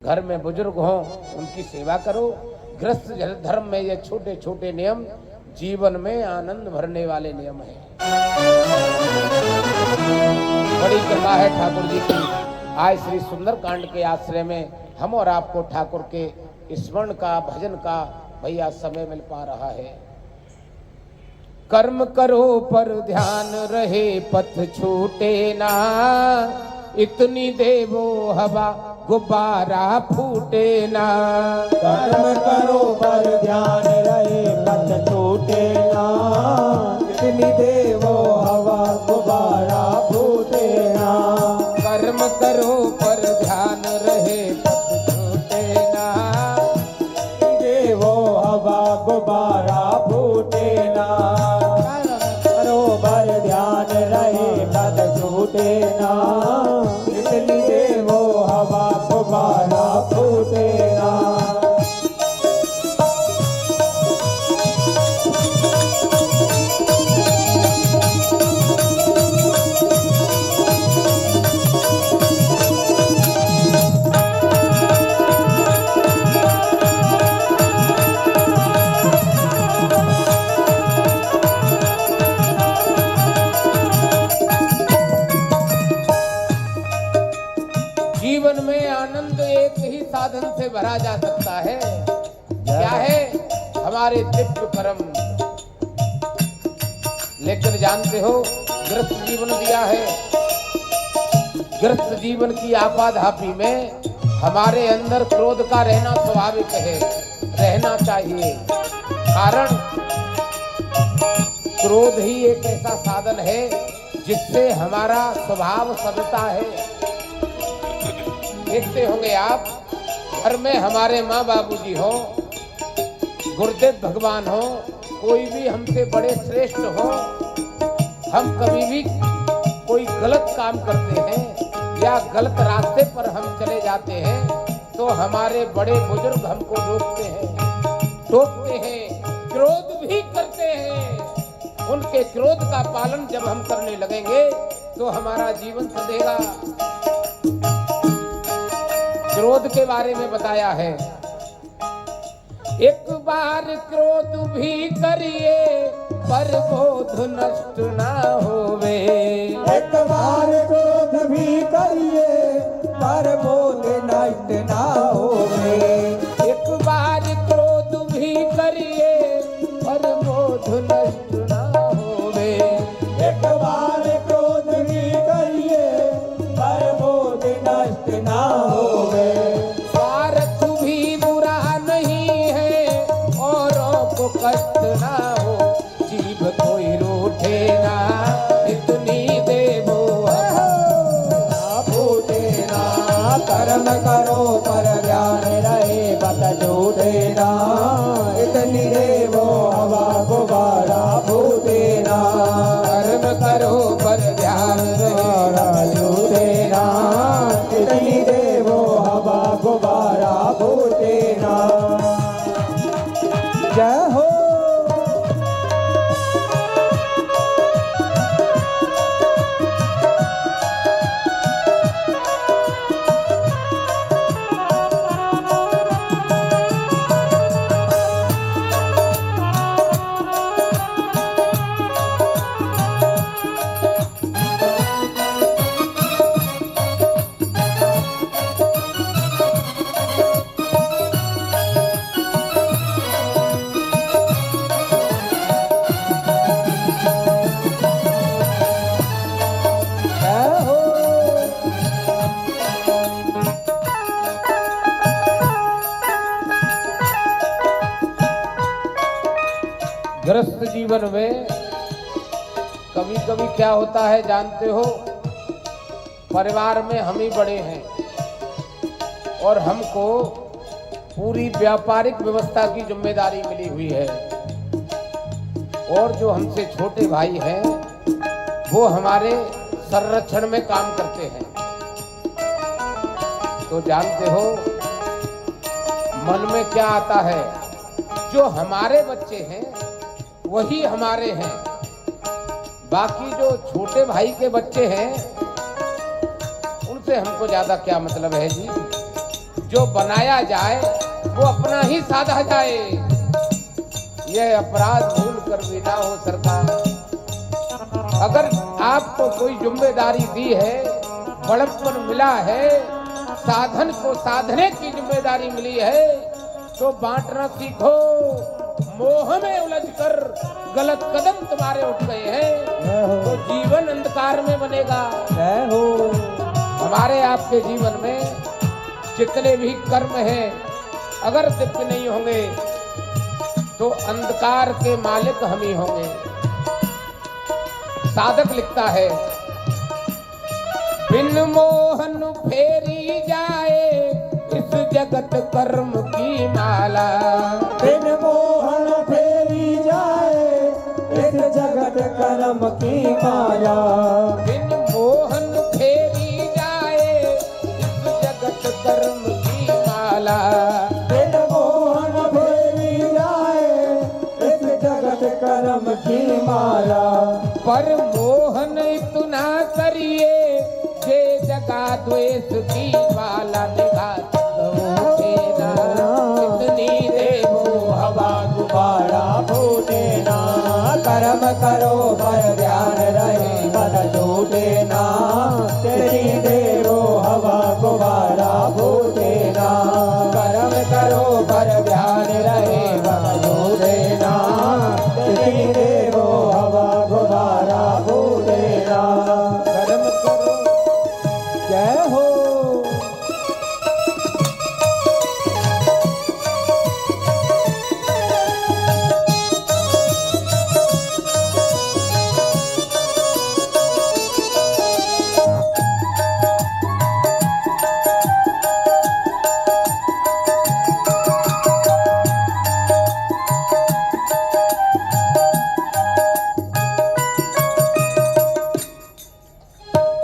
घर में बुजुर्ग हों उनकी सेवा करो। गृहस्थ धर्म में ये छोटे छोटे नियम जीवन में आनंद भरने वाले नियम हैं। बड़ी कृपा है ठाकुर जी की। आज श्री सुंदरकांड के आश्रय में हम और आपको ठाकुर के स्मरण का भजन का भैया समय मिल पा रहा है। कर्म करो पर ध्यान रहे पथ छूटे ना, इतनी देवो हवा गुब्बारा फूटे ना। कर्म करो पर ध्यान रहे पथ छूटे ना, इतनी देवो हवा गुब्बारा फूटे ना। कर्म करो पर ध्यान रहे पथ छूटे ना, देवो हवा गुब्बारा फूटे ना। करो पर ध्यान रहे पथ छूटे ना, इतनी देवो हवा गुब्बारा फूटे ना। जीवन में आनंद एक ही साधन से भरा जा सकता है। क्या है? हमारे दिव्य कर्म। लेकिन जानते हो गृहस्थ जीवन दिया है। गृहस्थ जीवन की आपाधापी में हमारे अंदर क्रोध का रहना स्वाभाविक है, रहना चाहिए। कारण क्रोध ही एक ऐसा साधन है जिससे हमारा स्वभाव सदता है। देखते होंगे आप, घर में हमारे माँ बाबूजी हो, गुरुदेव भगवान हो, कोई भी हमसे बड़े श्रेष्ठ हो, हम कभी भी कोई गलत काम करते हैं या गलत रास्ते पर हम चले जाते हैं तो हमारे बड़े बुजुर्ग हमको रोकते हैं, टोकते हैं, क्रोध भी करते हैं। उनके क्रोध का पालन जब हम करने लगेंगे तो हमारा जीवन सधेगा। क्रोध के बारे में बताया है, एक बार क्रोध भी करिए पर बोध नष्ट ना होवे। एक बार क्रोध भी करिए पर बोध नष्ट ना होवे। एक बार क्रोध भी करिए पर बोध नष्ट ना होवे। एक बार क्रोध भी करिए पर बोध नष्ट ना होवे। स्वार्थ भी बुरा नहीं है औरों को कष्ट ना हो, जीव कोई रूठे ना, इतनी देवो हवा फूटे ना। कर्म करो पर ध्यान रहे पथ छूटे ना, इतनी देवो हवा गुब्बारा फूटे ना। कर्म करो पर ध्यान रहे छूटे ना, इतनी देवो हवा गुब्बारा फूटे ना। जय हो। गृहस्थ जीवन में कभी कभी क्या होता है जानते हो, परिवार में हम ही बड़े हैं और हमको पूरी व्यापारिक व्यवस्था की जिम्मेदारी मिली हुई है और जो हमसे छोटे भाई हैं वो हमारे संरक्षण में काम करते हैं। तो जानते हो मन में क्या आता है, जो हमारे बच्चे हैं वही हमारे हैं, बाकी जो छोटे भाई के बच्चे हैं उनसे हमको ज्यादा क्या मतलब है जी। जो बनाया जाए वो अपना ही साधा जाए। यह अपराध भूल कर भी ना हो सरकार। अगर आपको कोई जिम्मेदारी दी है, बड़प्पन मिला है, साधन को साधने की जिम्मेदारी मिली है, तो बांटना सीखो। मोह में उलझकर गलत कदम तुम्हारे उठ गए हैं तो जीवन अंधकार में बनेगा। हमारे आपके जीवन में जितने भी कर्म हैं, अगर दिव्य नहीं होंगे तो अंधकार के मालिक हम ही होंगे। साधक लिखता है, बिन मोहन फेरी जाए इस जगत कर्म की माला। बिन मोहन फेरी जाए इस जगत कर्म की माला। बिन मोहन फेरी जाए इस जगत कर्म की माला। बिन मोहन फेरी जाए इस जगत कर्म की माला। पर मोहन इतना करिए जे जगा द्वेष की माला। निगाह इतनी देवो हवा गुब्बारा फूटे ना। कर्म करो पर ध्यान रहे मन छूटे ना। तेरी देवो हवा गुब्बारा फूटे ना। कर्म करो पर ध्यान रहे मन छूटे ना। तेरी देवो हवा गुब्बारा फूटे ना। कर्म करो। जय हो।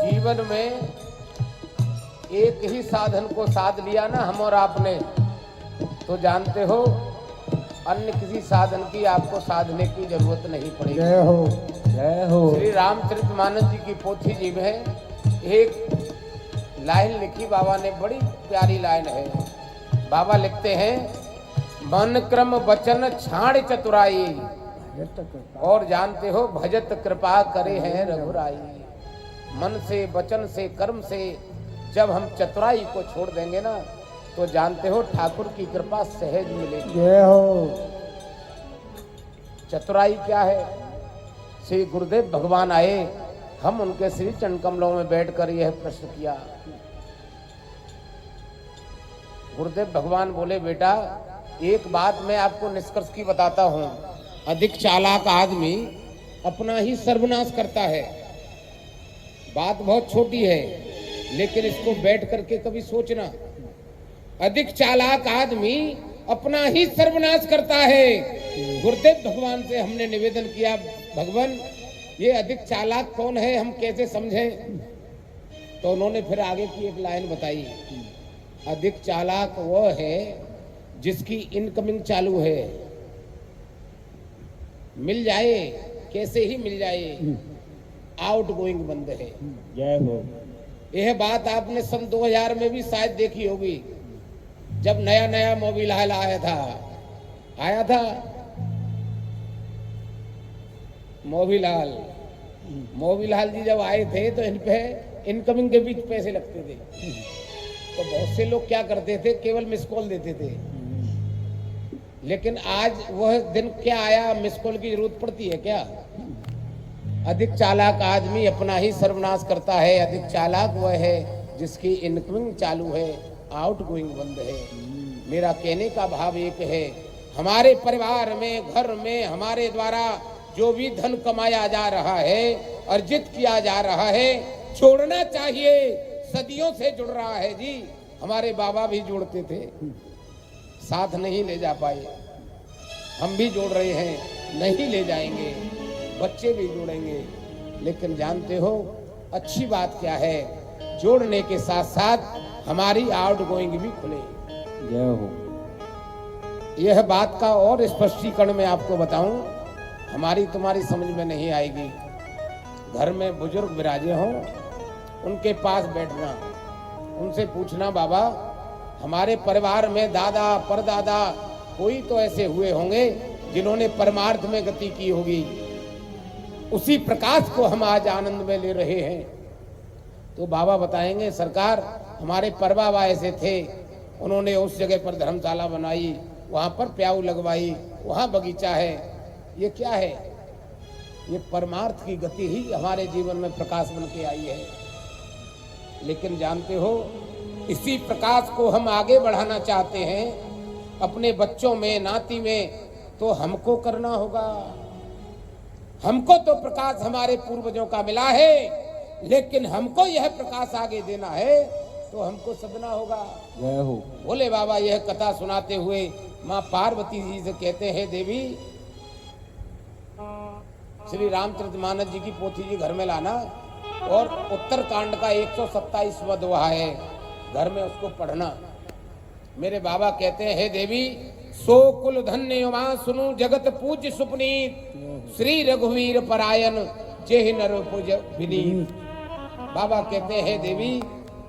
जीवन में एक ही साधन को साध लिया ना हम और आपने, तो जानते हो अन्य किसी साधन की आपको साधने की जरूरत नहीं पड़ेगी। जय हो। जय हो। श्री रामचरितमानस जी की पोथी जी में एक लाइन लिखी बाबा ने, बड़ी प्यारी लाइन है। बाबा लिखते हैं, मन क्रम वचन छाड़ चतुराई, और जानते हो भजत कृपा करे हैं रघुराई। मन से, वचन से, कर्म से जब हम चतुराई को छोड़ देंगे ना, तो जानते हो ठाकुर की कृपा सहज मिलेगी। जय हो। चतुराई क्या है? श्री गुरुदेव भगवान आए, हम उनके श्री चरण कमलों में बैठकर यह प्रश्न किया। गुरुदेव भगवान बोले, बेटा एक बात मैं आपको निष्कर्ष की बताता हूं। अधिक चालाक आदमी अपना ही सर्वनाश करता है। बात बहुत छोटी है, लेकिन इसको बैठ करके कभी सोचना। अधिक चालाक आदमी अपना ही सर्वनाश करता है। गुरुदेव भगवान से हमने निवेदन किया, भगवान ये अधिक चालाक कौन है, हम कैसे समझें? तो उन्होंने फिर आगे की एक लाइन बताई, अधिक चालाक वो है जिसकी इनकमिंग चालू है, मिल जाए कैसे ही मिल जाए, आउट गोइंग बंद है। जय हो। यह बात आपने सन 2000 में भी शायद देखी होगी, जब नया नया मोबिलहाल आया था मोबिलहाल जी जब आए थे तो इन पे इनकमिंग के बीच पैसे लगते थे। तो बहुत से लोग क्या करते थे, केवल मिस कॉल देते थे। लेकिन आज वह दिन क्या आया, मिस कॉल की जरूरत पड़ती है क्या? अधिक चालाक आदमी अपना ही सर्वनाश करता है। अधिक चालाक वह है जिसकी इनकमिंग चालू है, आउट गोइंग बंद है। मेरा कहने का भाव एक है, हमारे परिवार में, घर में हमारे द्वारा जो भी धन कमाया जा रहा है, अर्जित किया जा रहा है, छोड़ना चाहिए। सदियों से जुड़ रहा है जी। हमारे बाबा भी जोड़ते थे, साथ नहीं ले जा पाए। हम भी जोड़ रहे हैं, नहीं ले जाएंगे, बच्चे भी जोड़ेंगे। लेकिन जानते हो अच्छी बात क्या है, जोड़ने के साथ साथ हमारी आउट गोइंग भी खुले। जय हो। यह बात का और स्पष्टीकरण मैं आपको बताऊं, हमारी तुम्हारी समझ में नहीं आएगी। घर में बुजुर्ग विराजे हों, उनके पास बैठना, उनसे पूछना, बाबा हमारे परिवार में दादा परदादा कोई तो ऐसे हुए होंगे जिन्होंने परमार्थ में गति की होगी। उसी प्रकाश को हम आज आनंद में ले रहे हैं। तो बाबा बताएंगे सरकार, हमारे परबाबा ऐसे थे, उन्होंने उस जगह पर धर्मशाला बनाई, वहां पर प्याऊ लगवाई, वहां बगीचा है। ये क्या है? ये परमार्थ की गति ही हमारे जीवन में प्रकाश बन के आई है। लेकिन जानते हो, इसी प्रकाश को हम आगे बढ़ाना चाहते हैं अपने बच्चों में, नाती में, तो हमको करना होगा। हमको तो प्रकाश हमारे पूर्वजों का मिला है, लेकिन हमको यह प्रकाश आगे देना है तो हमको सदना होगा। जय हो। बोले बाबा यह कथा सुनाते हुए माँ पार्वती जी से कहते हैं, देवी श्री रामचरितमानस जी की पोथी जी घर में लाना और उत्तर कांड का 127वां दोहा है, घर में उसको पढ़ना। मेरे बाबा कहते हैं, हे देवी सो कुल धन्य मां सुनु जगत पूज्य सुपनीत श्री रघुवीर परायण जेहि नर पूज विनीत। बाबा कहते हैं, देवी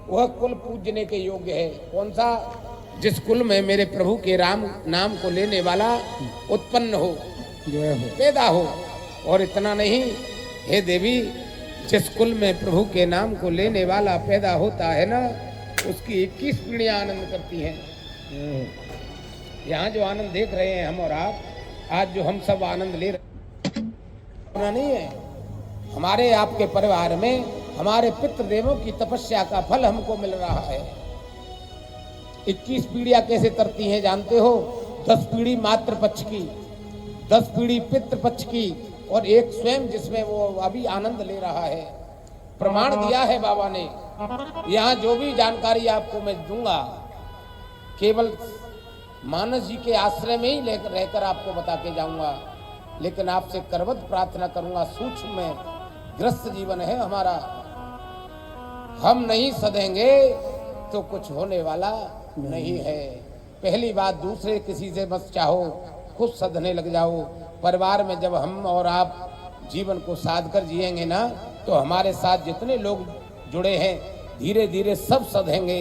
वह कुल पूजने के योग्य है। कौन सा? जिस कुल में मेरे प्रभु के राम नाम को लेने वाला उत्पन्न हो, पैदा हो। और इतना नहीं, हे देवी जिस कुल में प्रभु के नाम को लेने वाला पैदा होता है ना, उसकी 21 पीढ़ियां आनंद करती हैं। यहाँ जो आनंद देख रहे हैं हम और आप, आज जो हम सब आनंद ले रहे नहीं है, हमारे आपके परिवार में हमारे पितृदेवों की तपस्या का फल हमको मिल रहा है। 21 पीढ़ियां कैसे तरती हैं जानते हो? 10 पीढ़ी मातृ पक्ष की, 10 पीढ़ी पितृ पक्ष की, और एक स्वयं जिसमें वो अभी आनंद ले रहा है। प्रमाण दिया है बाबा ने। यहाँ जो भी जानकारी आपको मैं दूंगा, केवल मानस जी के आश्रय में ही रहकर आपको बता के जाऊंगा। लेकिन आपसे करवत प्रार्थना करूंगा, सूक्ष्म में ग्रस्त जीवन है हमारा, हम नहीं सधेंगे तो कुछ होने वाला नहीं है। पहली बात, दूसरे किसी से मत चाहो, खुद सधने लग जाओ। परिवार में जब हम और आप जीवन को साध कर जिएंगे ना, तो हमारे साथ जितने लोग जुड़े हैं धीरे धीरे सब सधेंगे।